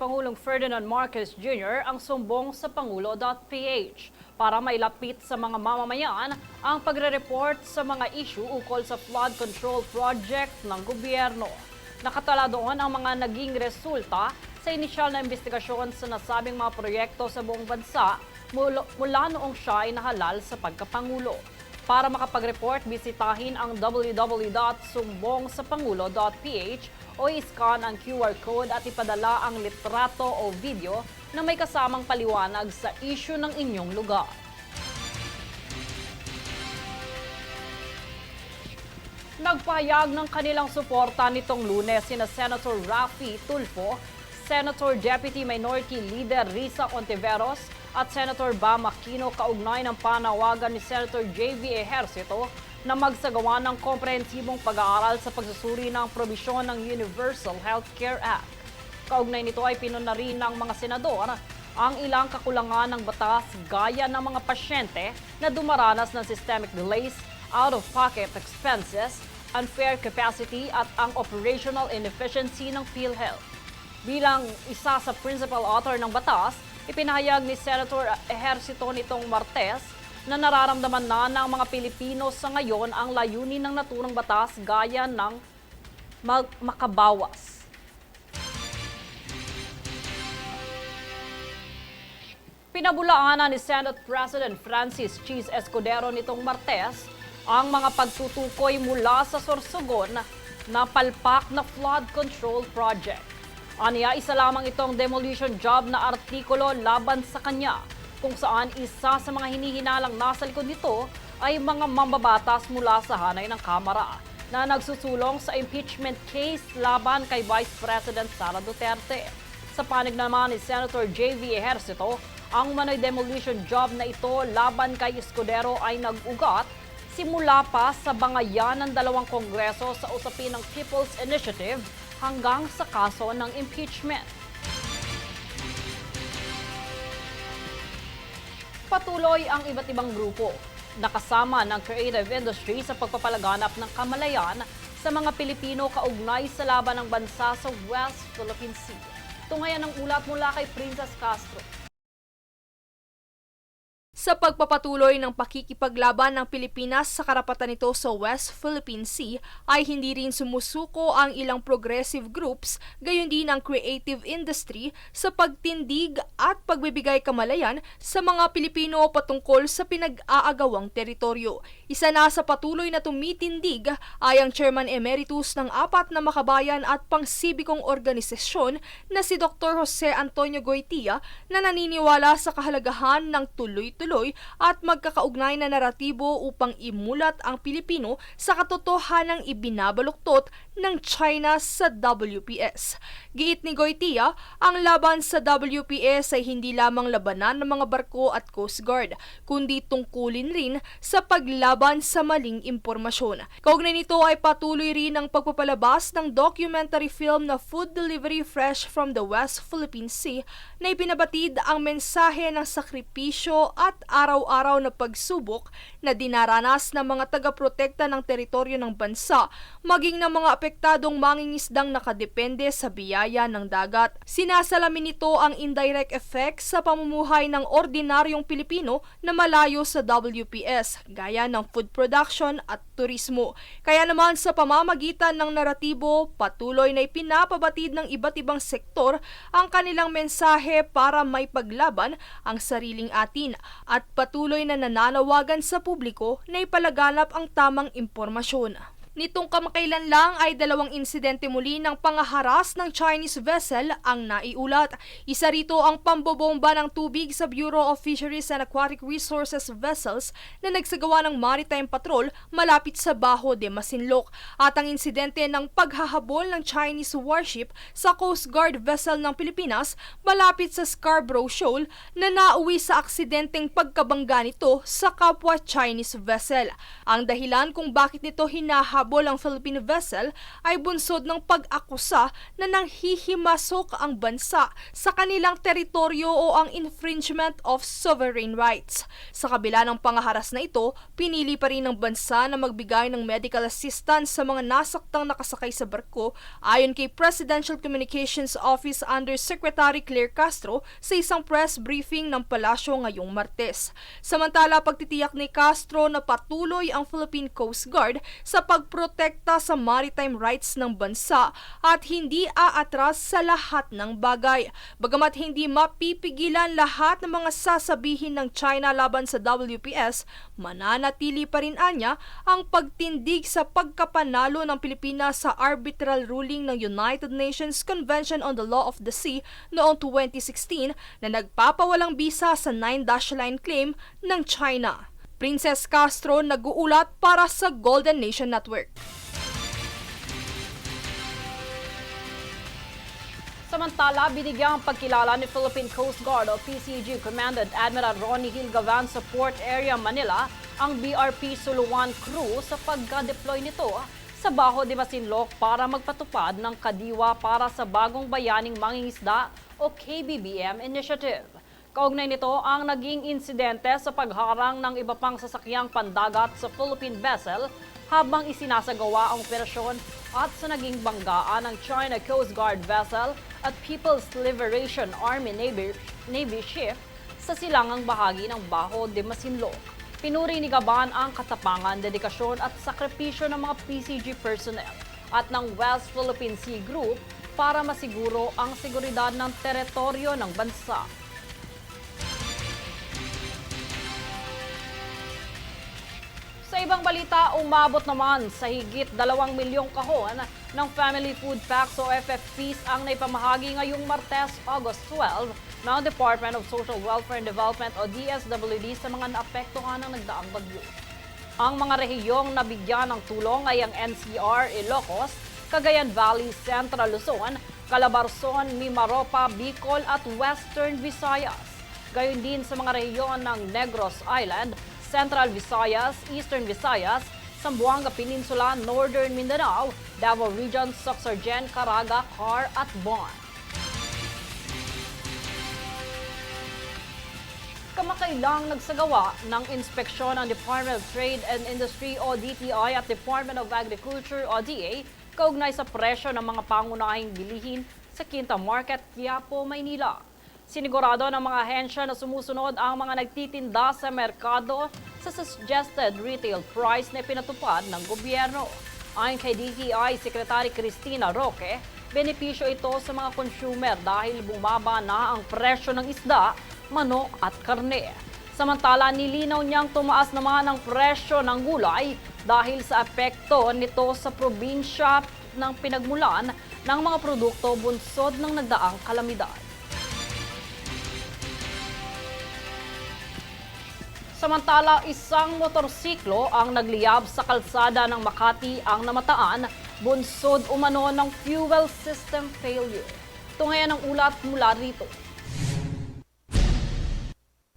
Pangulong Ferdinand Marcos Jr. ang sumbong sa pangulo.ph para mailapit sa mga mamamayan ang pagre-report sa mga issue ukol sa flood control project ng gobyerno. Nakatala doon ang mga naging resulta sa inisyal na investigasyon sa nasabing mga proyekto sa buong bansa mula noong siya ay nahalal sa pagkapangulo. Para makapag-report, bisitahin ang www.sumbongsapangulo.ph o i-scan ang QR code at ipadala ang litrato o video na may kasamang paliwanag sa issue ng inyong lugar. Nagpahayag ng kanilang suporta nitong Lunes sina Senator Raffy Tulfo, Senator Deputy Minority Leader Risa Ontiveros at Senator Bam Aquino kaugnay ng panawagan ni Senator J.V. Ejercito na magsagawa ng komprehensibong pag-aaral sa pagsusuri ng probisyon ng Universal Healthcare Act. Kaugnay nito ay pinuna rin ng mga senador ang ilang kakulangan ng batas gaya ng mga pasyente na dumaranas ng systemic delays, out-of-pocket expenses, unfair capacity at ang operational inefficiency ng PhilHealth. Bilang isa sa principal author ng batas, ipinahayag ni Senator Ejercito nitong Martes na nararamdaman na ng mga Pilipino sa ngayon ang layunin ng naturang batas gaya ng makabawas. Pinabulaanan ni Senate President Francis Cheese Escudero nitong Martes ang mga pagtutukoy mula sa Sorsogon na palpak na flood control project. Aniya, isa lamang itong demolition job na artikulo laban sa kanya, kung saan isa sa mga hinihinalang nasa likod nito ay mga mambabatas mula sa hanay ng Kamara na nagsusulong sa impeachment case laban kay Vice President Sara Duterte. Sa panig naman ni Senator J.V. Ejercito, ang umano'y demolition job na ito laban kay Escudero ay nag-ugat simula pa sa bangayan ng dalawang kongreso sa usapin ng People's Initiative hanggang sa kaso ng impeachment. Patuloy ang iba't ibang grupo na kasama ng creative industry sa pagpapalaganap ng kamalayan sa mga Pilipino kaugnay sa laban ng bansa sa West Philippine Sea. Tungayan ang ulat mula kay Princess Castro. Sa pagpapatuloy ng pakikipaglaban ng Pilipinas sa karapatan nito sa West Philippine Sea ay hindi rin sumusuko ang ilang progressive groups, gayon din ang creative industry sa pagtindig at pagbibigay kamalayan sa mga Pilipino patungkol sa pinag-aagawang teritoryo. Isa na sa patuloy na tumitindig ay ang Chairman Emeritus ng 4 na makabayan at pangsibikong organisasyon na si Dr. Jose Antonio Goytia na naniniwala sa kahalagahan ng tuloy-tuloy at magkakaugnay na naratibo upang imulat ang Pilipino sa katotohanang ibinabaluktot ng China sa WPS. Giit ni Goytia, ang laban sa WPS ay hindi lamang labanan ng mga barko at Coast Guard, kundi tungkulin rin sa paglaban sa maling impormasyon. Kaugnay nito ay patuloy rin ang pagpapalabas ng documentary film na Food Delivery Fresh from the West Philippine Sea na ipinabatid ang mensahe ng sakripisyo at araw-araw na pagsubok na dinaranas ng mga taga-protekta ng teritoryo ng bansa, maging ng mga apektadong mangingisdang nakadepende sa biyaya ng dagat. Sinasalamin nito ang indirect effects sa pamumuhay ng ordinaryong Pilipino na malayo sa WPS, gaya ng food production at turismo. Kaya naman sa pamamagitan ng naratibo, patuloy na ipinapabatid ng iba't ibang sektor ang kanilang mensahe para may paglaban ang sariling atin at patuloy na nananawagan sa publiko na ipalaganap ang tamang impormasyon. Nitong kamakailan lang ay 2 insidente muli ng pangaharas ng Chinese vessel ang naiulat. Isa rito ang pambobomba ng tubig sa Bureau of Fisheries and Aquatic Resources vessels na nagsagawa ng maritime patrol malapit sa Bajo de Masinloc. At ang insidente ng paghahabol ng Chinese warship sa Coast Guard vessel ng Pilipinas malapit sa Scarborough Shoal na nauwi sa aksidenteng pagkabangga nito sa kapwa Chinese vessel. Ang dahilan kung bakit nito hinahabol humahabol ang Philippine vessel ay bunsod ng pag-akusa na nanghihimasok ang bansa sa kanilang teritoryo o ang infringement of sovereign rights. Sa kabila ng pangaharas na ito, pinili pa rin ng bansa na magbigay ng medical assistance sa mga nasaktang nakasakay sa barko ayon kay Presidential Communications Office Undersecretary Claire Castro sa isang press briefing ng palasyo ngayong Martes. Samantala, pagtitiyak ni Castro na patuloy ang Philippine Coast Guard sa pagprotekta sa maritime rights ng bansa at hindi aatras sa lahat ng bagay. Bagamat hindi mapipigilan lahat ng mga sasabihin ng China laban sa WPS, mananatili pa rin anya ang pagtindig sa pagkapanalo ng Pilipinas sa arbitral ruling ng United Nations Convention on the Law of the Sea noong 2016 na nagpapawalang bisa sa 9-dash line claim ng China. Princess Castro nag-uulat para sa Golden Nation Network. Samantala, binigyang pagkilala ni Philippine Coast Guard o PCG Commandant Admiral Ronnie Hilgavan sa Port Area Manila ang BRP Suluan crew sa pagka-deploy nito sa Baho de Masinloc para magpatupad ng kadiwa para sa Bagong Bayaning Mangingisda o KBBM Initiative. Kaugnay nito ang naging insidente sa pagharang ng iba pang sasakyang pandagat sa Philippine vessel habang isinasagawa ang operasyon at sa naging banggaan ng China Coast Guard vessel at People's Liberation Army Navy ship sa silangang bahagi ng Baho de Masinloc. Pinuri ni Gaban ang katapangan, dedikasyon at sakripisyo ng mga PCG personnel at ng West Philippine Sea Group para masiguro ang seguridad ng teritoryo ng bansa. Sa ibang balita, umabot naman sa higit 2 milyong kahon ng Family Food Packs o FFPs ang naipamahagi ngayong Martes, August 12 ng Department of Social Welfare and Development o DSWD sa mga naapektuhan ng nagdaang bagyo. Ang mga rehiyong nabigyan ng tulong ay ang NCR, Ilocos, Cagayan Valley, Central Luzon, Calabarzon, Mimaropa, Bicol at Western Visayas. Gayon din sa mga rehiyon ng Negros Island, Central Visayas, Eastern Visayas, Zamboanga Peninsula, Northern Mindanao, Davao Region, Sorsogon, Caraga, Car at Bon. Kamakailang nagsagawa ng inspeksyon ang Department of Trade and Industry o DTI at Department of Agriculture o DA kaugnay sa presyo ng mga pangunahing bilihin sa Quinta Market, Quiapo, Maynila. Sinigurado ng mga ahensya na sumusunod ang mga nagtitinda sa merkado sa suggested retail price na pinatupad ng gobyerno. Ayon kay DTI Secretary Cristina Roque, benepisyo ito sa mga consumer dahil bumaba na ang presyo ng isda, manok at karne. Samantala, nilinaw niyang tumaas naman ang presyo ng gulay dahil sa epekto nito sa probinsya ng pinagmulan ng mga produkto bunsod ng nagdaang kalamidad. Samantala, isang motorsiklo ang nagliyab sa kalsada ng Makati ang namataan, bunsod umano ng fuel system failure. Ito ngayon ang ulat mula rito.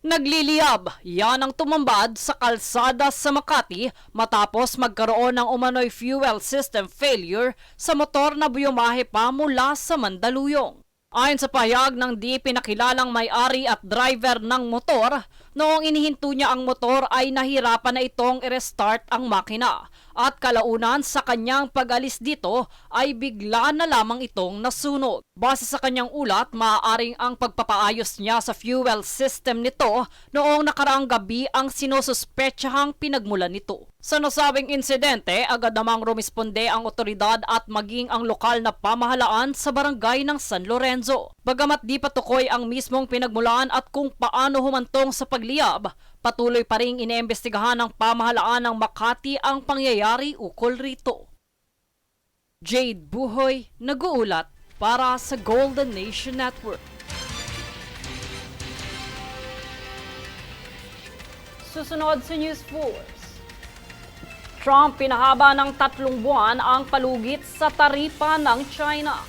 Nagliliyab, yan ang tumambad sa kalsada sa Makati matapos magkaroon ng umano'y fuel system failure sa motor na buyumahe pa mula sa Mandaluyong. Ayon sa pahayag ng di pinakilalang may-ari at driver ng motor, noong inihinto niya ang motor ay nahirapan na itong i-restart ang makina at kalaunan sa kanyang pag-alis dito ay bigla na lamang itong nasunog. Base sa kanyang ulat, maaaring ang pagpapaayos niya sa fuel system nito noong nakaraang gabi ang sinususpetsahang pinagmulan nito. Sa nasabing insidente, agad namang rumisponde ang otoridad at maging ang lokal na pamahalaan sa barangay ng San Lorenzo. Bagamat di patukoy ang mismong pinagmulan at kung paano humantong sa pagliyab, patuloy pa ring iniimbestigahan ng pamahalaan ng Makati ang pangyayari ukol rito. Jade Buhoy, nag-uulat para sa Golden Nation Network. Susunod sa News Force. Trump pinahaba ng 3 buwan ang palugit sa taripa ng China.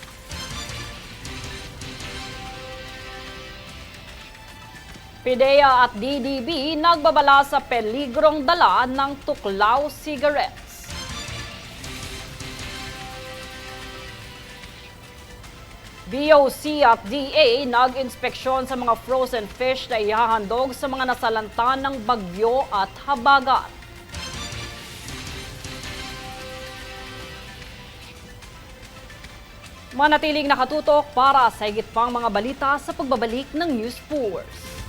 PDEA at DDB nagbabala sa peligrong dala ng tuklaw cigarettes. BOC at DA nag-inspeksyon sa mga frozen fish na ihahandog sa mga nasalanta ng bagyo at habagat. Manatiling nakatutok para sa higit pang mga balita sa pagbabalik ng News Force.